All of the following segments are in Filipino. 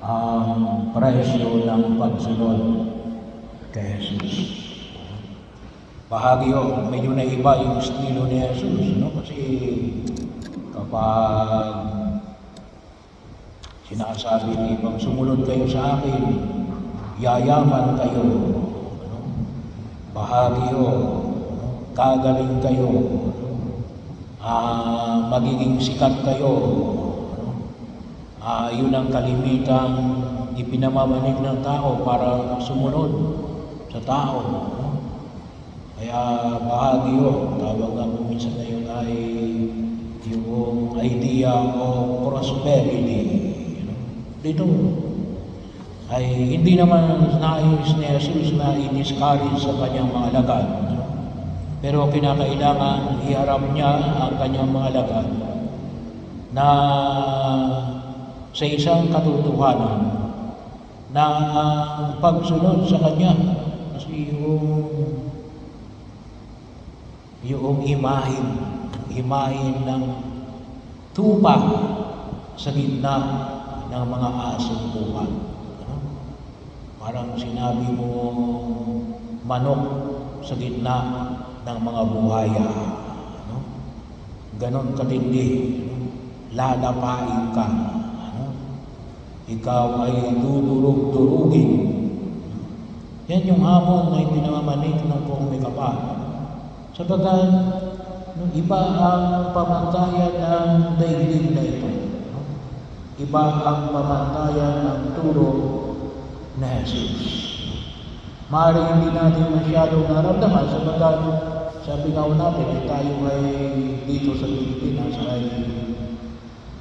ang presyo ng pagsunod kay Jesus. Bahagi yun, medyo naiba yung estilo ni Jesus, no? Kasi kapag sinasabi ni ibang sumunod kayo sa akin, yayaman kayo, no? Bahagi yun, no? Gagaling kayo, magiging sikat kayo, no? Yun ang kalimitang ipinamamanig ng tao para sumunod sa tao, no? Kaya bahagi yun, tawag nga po minsan ngayon ay yung idea o prosperity, you know? Dito ay hindi naman nais ni Jesus na i-discourage sa kanyang mga alagad, no? Pero kinakailangan iharap niya ang kanyang mga alagad na sa isang katotohanan na pagsunod sa kanya, kasi yung imahin ng tupa sa gitna ng mga asong buwan. Ano? Parang sinabi mo manok sa gitna ng mga buhaya. Ano? Ganon katindi. Lalapain ka. Ano? Ikaw ay dudurug-durugin. Yan yung hamon na ipinamamanig ng buong may kapal. Sabagat, iba ang pamantayan ng daigdig na ito. Iba ang pamantayan ng turo na Jesus. Maaaring hindi natin masyadong naramdaman sabagat sabi nga natin, tayo ay dito sa Pilipinas ay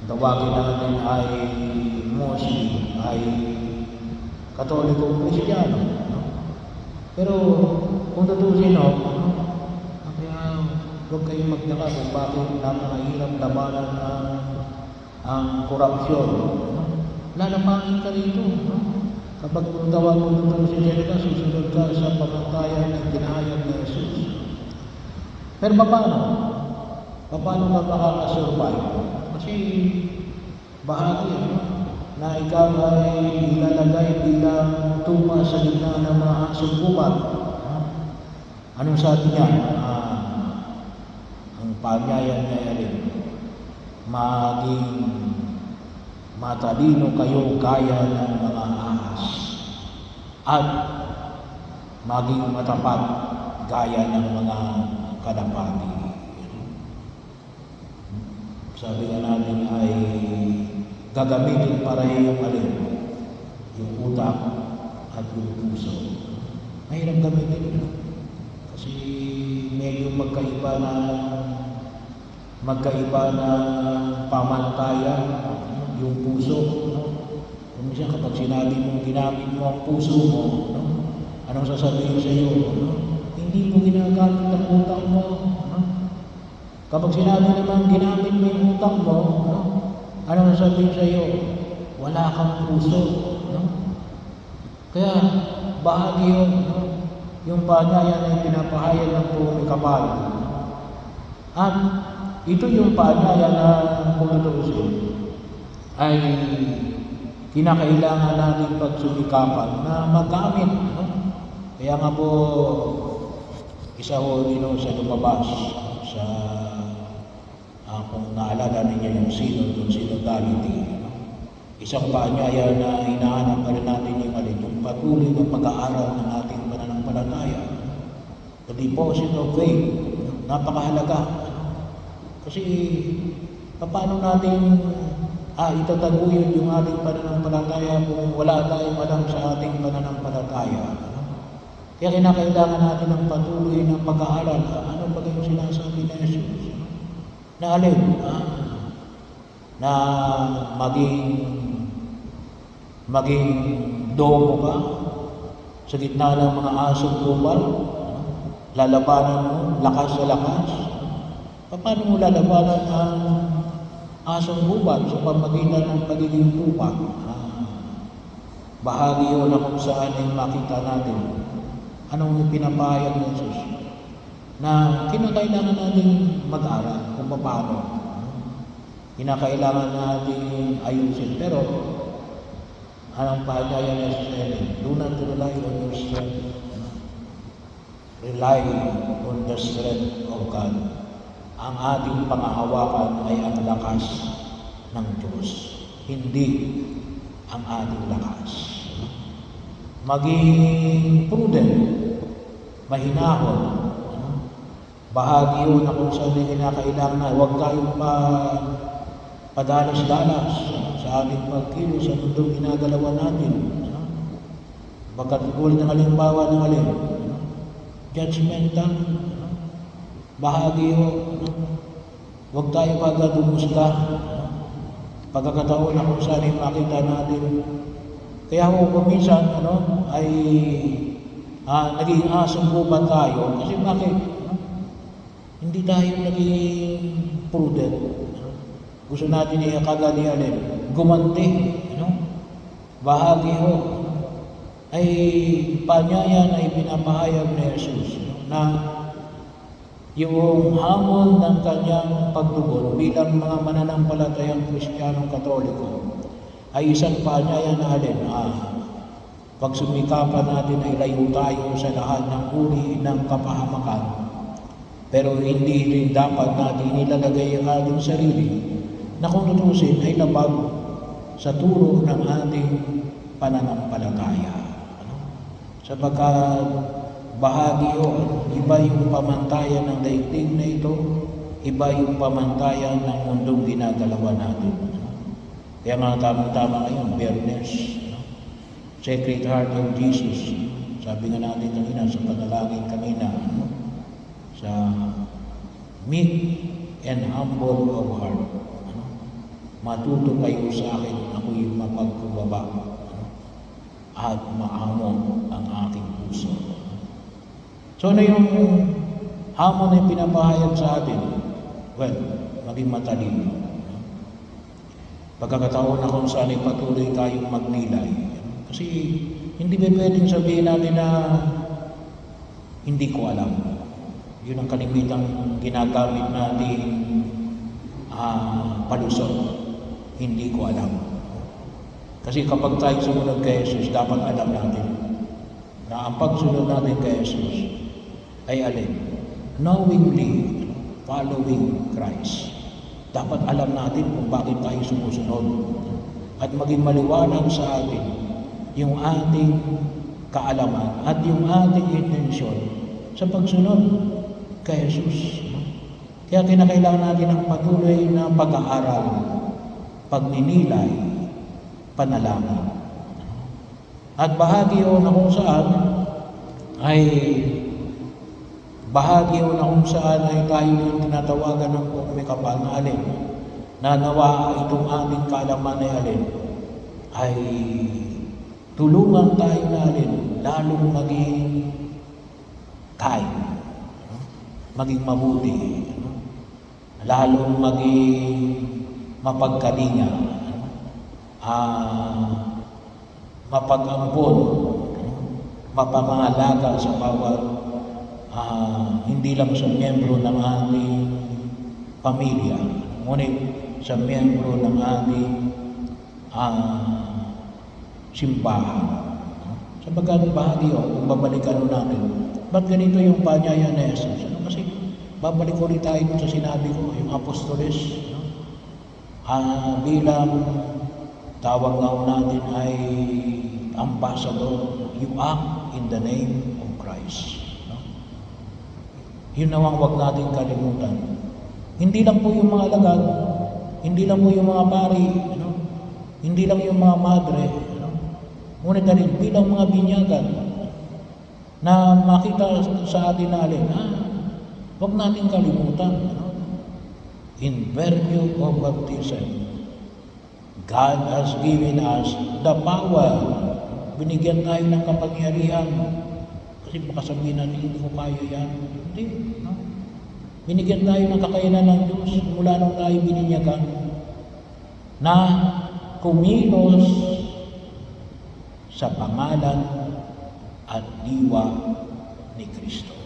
tawagin natin ay Muslim, ay Katolikong Kristiyano. Pero kung tutusin, huwag kayong magtaka kung bakit napakahirap labanan ang korupsyon. Lalapangin ka rito. Kapag tawag mo dito si Jerica, susunod ka sa pamantayan ng ginahayag ni Jesus. Pero paano? Paano ka makakasurvive? Kasi bahagi na ikaw ay ilalagay bilang tuma sa gitna ng mga asumpubat. Anong sabi niya? Panyayan niya rin, maging matalino kayo gaya ng mga ahas at maging matapat gaya ng mga kalapati. Sabi nga natin ay gagamitin pareho yung alin, yung utak at yung puso. Mahirap gamitin yun kasi medyo magkaiba na pamantayan yung puso, no? Kung siya kapag sinabi mo ginamit mo ang puso mo, no? Anong sasabihin sa iyo, no? Hindi mo ginagamit ang utak mo, no? Kapag sinabi naman ginamit mo yung utak mo, no? Anong sasabihin sa iyo? Wala kang puso, no? Kaya bahagi yun, no? Yung panyayan ay pinapahayag ng buong kapal. At ito yung paanyaya na kung tutuusin ay kinakailangan natin pagsumikapan na magamit. No? Kaya nga po, isa ho sa lumabas sa kung naalala ninyo yung synodality. No? Isang paanyaya na hinahanap pa rin natin yung patuloy na pag-aaral ng ating pananampalataya. The deposit of faith. Napakahalaga. Kasi paano natin itataguyod yung ating pananampalataya kung wala tayong alam sa ating pananampalataya? Kaya kinakailangan natin ng patuloy na pag-aaral. Ano ba yung sinasabi ni Jesus? Na alin? Na maging domo ka sa gitna ng mga asong kupal? Lalabanan mo, lakas sa lakas? Paano mo lalabanan ang asong hubad sa pamagitan ng pagiging tupa? Bahagi yun na kung saan ay makita natin anong pinapahayag ng Jesus na kinakailangan natin mag-aral kung paano. Kinakailangan natin ayusin. Pero Anong paanyaya ni Jesus Ellen? Do not rely on your strength. Rely on the strength of God. Ang ating pangahawakan ay ang lakas ng Diyos, hindi ang ating lakas. Maging prudent, mahinahon, bahagi yun na kung saan ay kinakailangan na huwag tayong padalas-dalas sa ating pagkilos sa mundong ginagalawan natin. Baga't tulad ng halimbawa ng alin, judgmental, bahagi yun, huwag tayo kagad umusga. Pagkakataon na kung saan ay makita natin. Kaya kung minsan ay naging asumbuban tayo kasi bakit? Hindi tayo naging prudent. Gusto natin kagad gumanti. Bahagi ho ay paanyaya na ipinapahayag ni Jesus na yung hamon ng kanyang pagtugon bilang mga mananampalatayang Kristiyanong Katoliko ay isang paanyaya na pagsumikapan natin ay layo tayo sa lahat ng uri ng kapahamakan, pero hindi rin dapat natin ilalagay ang ating sarili na kung tutusin ay labag sa turo ng ating pananampalataya. Sapagkat bahagi yun, iba yung pamantayan ng daigdig na ito, iba yung pamantayan ng mundong ginagalawan natin. Kaya nga tamang-tama ngayon, Biyernes, Sacred Heart of Jesus. Sabi nga natin kanina sa panalangin kanina, sa meek and humble of heart. Matuto kayo sa akin, ako'y mapagkumbaba at maamon ang aking puso. So ano yung hamon na pinapahayag sa atin? Well, maging matalino. Pagkakataon na kung saan ay patuloy tayong magnilay. Kasi hindi ba pwedeng sabihin natin na hindi ko alam. Yun ang kalimitang ginagamit natin palusot. Hindi ko alam. Kasi kapag tayo sumunod kay Jesus, dapat alam natin na ang pagsunod natin kay Jesus ay alin? Knowingly following Christ. Dapat alam natin kung bakit tayo sumusunod at maging maliwanag sa atin yung ating kaalaman at yung ating intensyon sa pagsunod kay Jesus. Kaya kinakailangan natin ng patuloy na pag-aaral, pagninilay, panalangin. At bahagi yun na kung saan ay tayo yung tinatawagan ng kumikapal na alin, na nawa itong ating kaalaman ay alin, ay tulungan tayo na alin, lalong maging kind, maging mabuti, lalong maging mapagkalinga, mapag-ampon, mapamahalaga sa bawat hindi lang sa miyembro ng ating pamilya, ngunit sa miyembro ng ating simbahan. Sapagkat bahagi kung babalikan natin, ba't ganito yung paanyaya ni Jesus? Kasi babalik ulit tayo sa sinabi ko, yung apostoles, bilang tawag nga natin ay ambassador, you act in the name of Christ. Yun nawang wag natin kalimutan. Hindi lang po yung mga alagad, hindi lang po yung mga pari, hindi lang yung mga madre, ngunit na rin bilang mga binyagan na makita sa atin na alin, wag natin kalimutan. In virtue of baptism, God has given us the power. Binigyan tayo ng kapangyarihan. Kasi baka sabihin natin, hindi ko kaya yan. Hindi. Binigyan tayo ng kakayanan ng Diyos mula nung tayo bininyagan na kumilos sa pangalan at diwa ni Kristo.